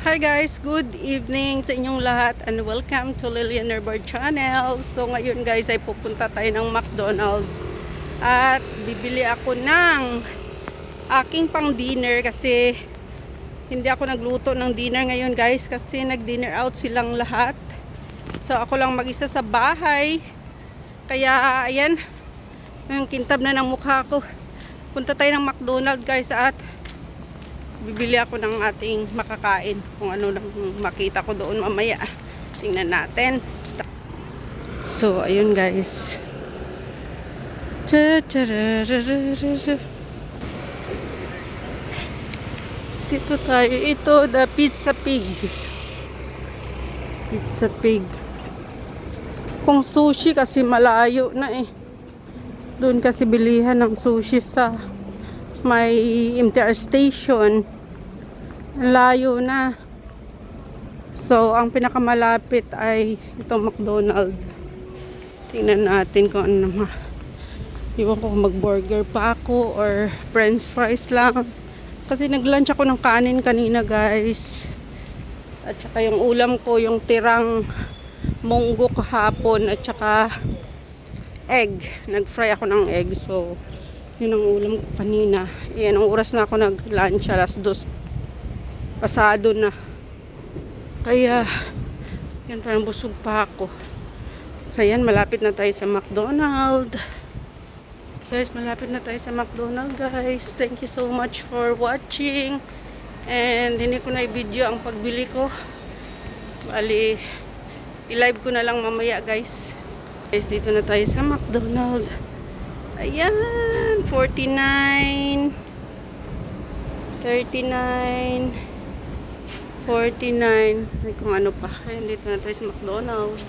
Hi guys, good evening sa inyong lahat and welcome to Lilian Herbert Channel. So ngayon guys ay pupunta tayo ng McDonald's at bibili ako ng aking pang dinner kasi hindi ako nagluto ng dinner ngayon guys kasi nag dinner out silang lahat. So ako lang mag-isa sa bahay, kaya ayan, yung kintab na ng mukha ko. Punta tayo ng McDonald's guys at bibili ako ng ating makakain. Kung ano lang makita ko doon mamaya. Tingnan natin. So, ayun guys. Dito tayo. Ito, the Pizza Pig. Pizza Pig. Kung sushi kasi malayo na eh. Doon kasi bilihan ng sushi sa may MTR station. Layo na. So, ang pinakamalapit ay itong McDonald's. Tingnan natin kung ano naman. Iwan ko kung mag-burger pa ako or french fries lang. Kasi nag-lunch ako ng kanin kanina guys. At saka yung ulam ko, yung tirang munggo kahapon at saka egg. Nag-fry ako ng egg. So, yun ang ulam ko kanina. Yan, ang oras na ako nag-lunch, alas 2. Pasado na. Kaya, yan, parang busog pa ako. So, yan, malapit na tayo sa McDonald's. Guys, malapit na tayo sa McDonald's, guys. Thank you so much for watching. And, hindi ko na i-video ang pagbili ko. Bali, i-live ko na lang mamaya, guys. Guys, dito na tayo sa McDonald's. Ayan, 49, 39, 49. Ay, kung ano pa. Ayan, dito na tayo sa McDonald's.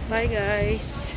Bye guys.